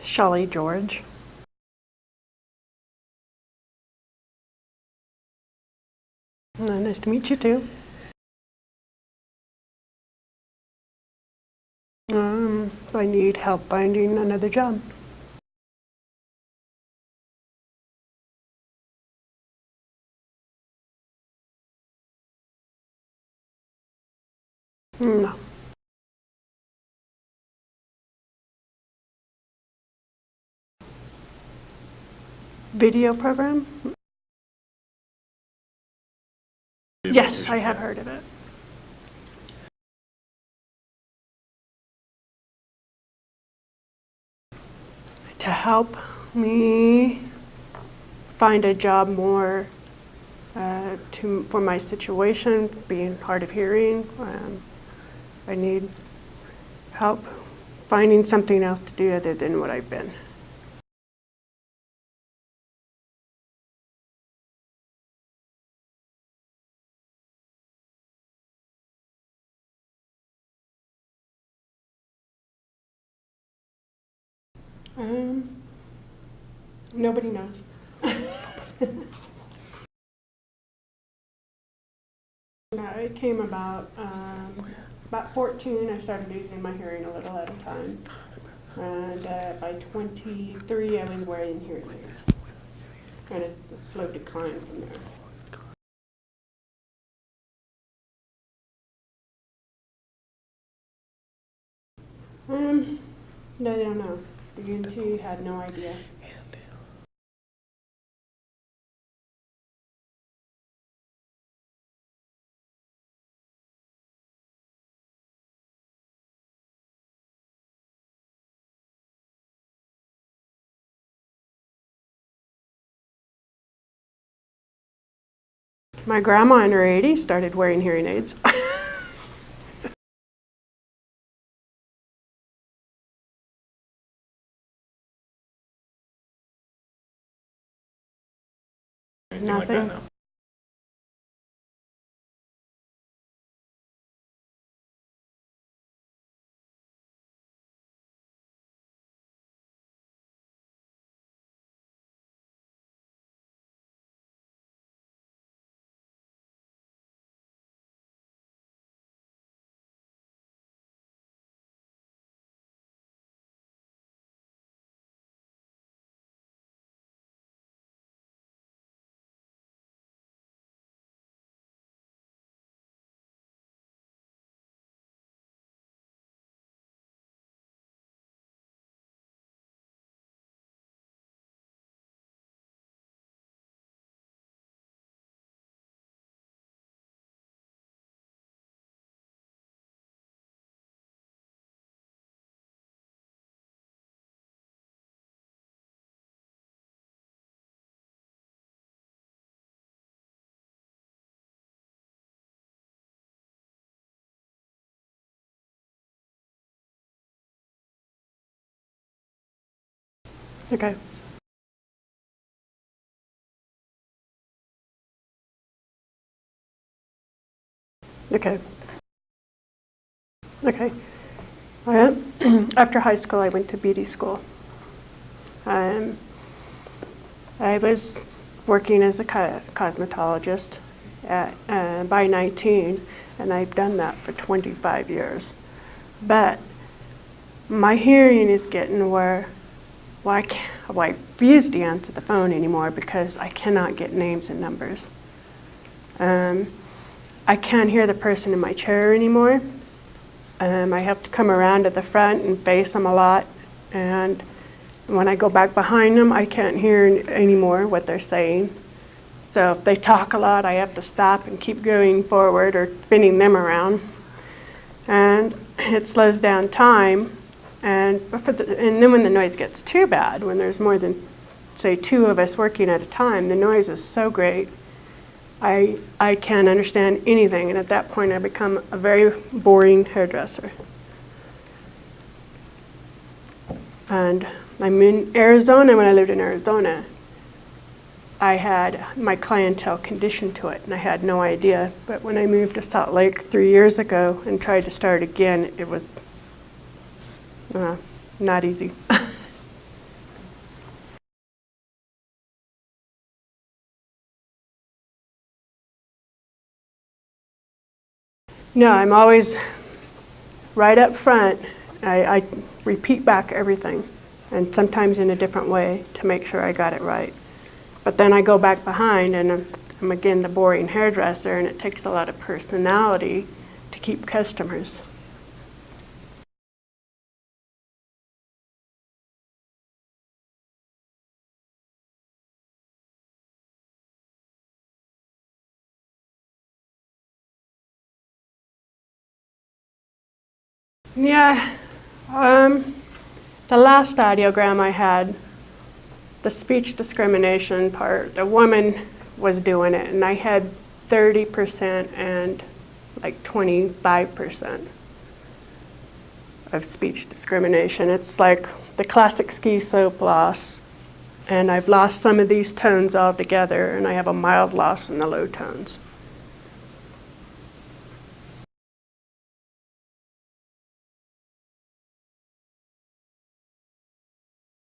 Shelley George. Nice to meet you too. I need help finding another job. No. Video program? Yes, I have heard of it. To help me find a job more for my situation, being hard of hearing. I need help finding something else to do other than what I've been. Nobody knows. No, it came about 14. I started losing my hearing a little at a time, and by 23, I was wearing hearing aids, and it's a slow decline from there. I don't know. The ENT had no idea. My grandma in her 80s started wearing hearing aids. Nothing. Like Okay. Okay. Okay. After high school, I went to beauty school. I was working as a cosmetologist by 19, and I've done that for 25 years. But my hearing is getting where I refuse to answer the phone anymore because I cannot get names and numbers. I can't hear the person in my chair anymore. I have to come around to the front and face them a lot, and when I go back behind them, I can't hear anymore what they're saying. So if they talk a lot, I have to stop and keep going forward or spinning them around. And it slows down time. And then when the noise gets too bad, when there's more than, say, 2 of us working at a time, the noise is so great, I can't understand anything. And at that point, I become a very boring hairdresser. And I'm in Arizona. When I lived in Arizona, I had my clientele conditioned to it, and I had no idea. But when I moved to Salt Lake 3 years ago and tried to start again, it was not easy. No, I'm always right up front. I repeat back everything, and sometimes in a different way to make sure I got it right. But then I go back behind, and I'm again the boring hairdresser, and it takes a lot of personality to keep customers. Yeah, the last audiogram I had, the speech discrimination part, the woman was doing it, and I had 30% and like 25% of speech discrimination. It's like the classic ski slope loss, and I've lost some of these tones altogether, and I have a mild loss in the low tones.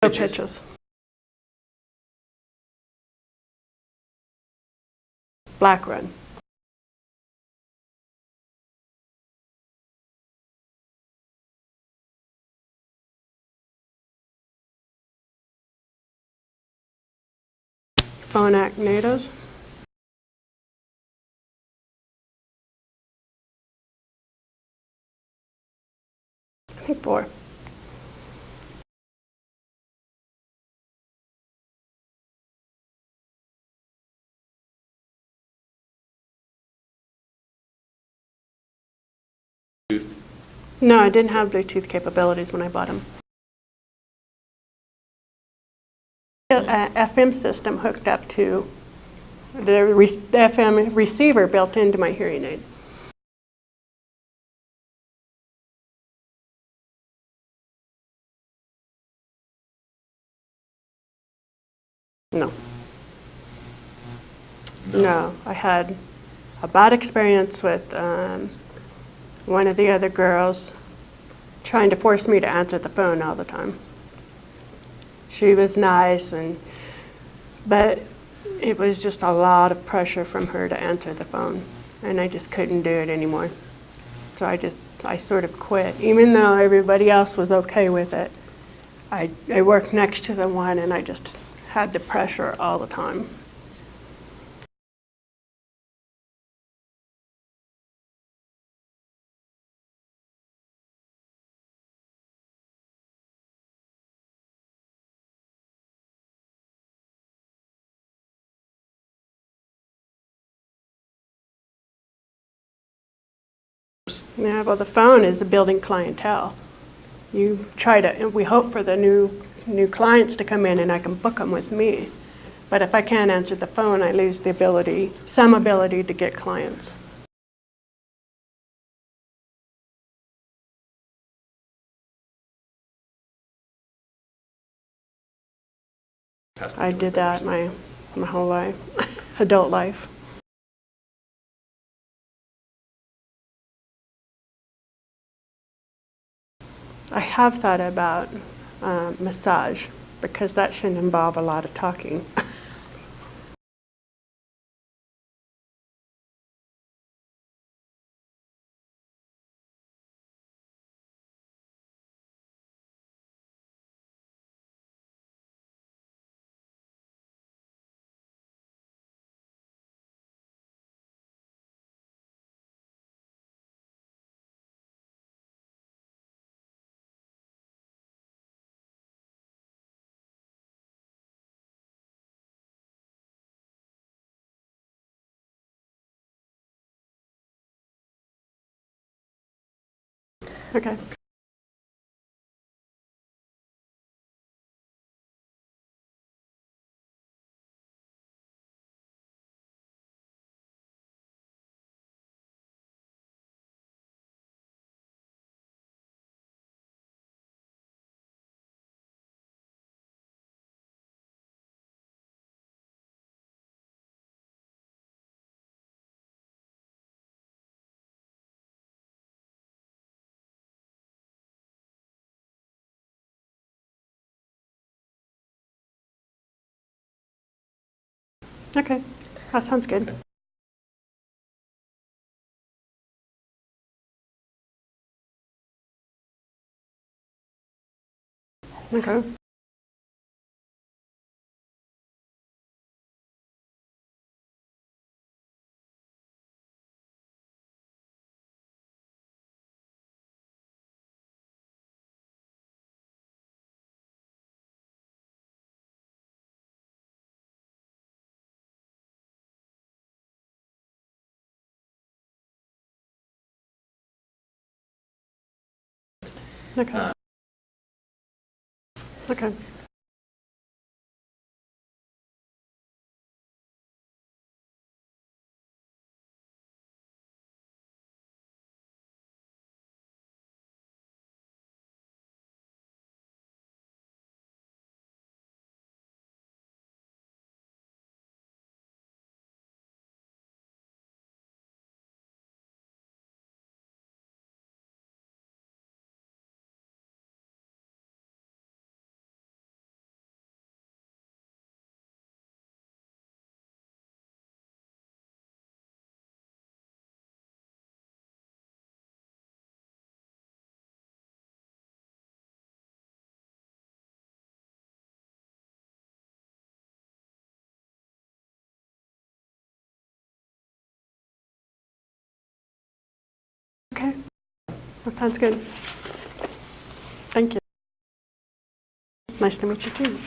Low pitches. Black run. Phonak nados. I think 4. No, I didn't have Bluetooth capabilities when I bought them. FM system hooked up to the FM receiver built into my hearing aid. No. No, I had a bad experience with one of the other girls trying to force me to answer the phone all the time. She was nice, but it was just a lot of pressure from her to answer the phone, and I just couldn't do it anymore. So I sort of quit, even though everybody else was okay with it. I worked next to the one, and I just had the pressure all the time. Yeah, well, the phone is the building clientele. You try to, we hope for the new clients to come in and I can book them with me. But if I can't answer the phone, I lose the ability, some ability to get clients. I did that my whole life, adult life. I have thought about massage because that shouldn't involve a lot of talking. Okay. Okay, that sounds good. Okay. Okay. Okay. Okay. That sounds good. Thank you. It's nice to meet you too.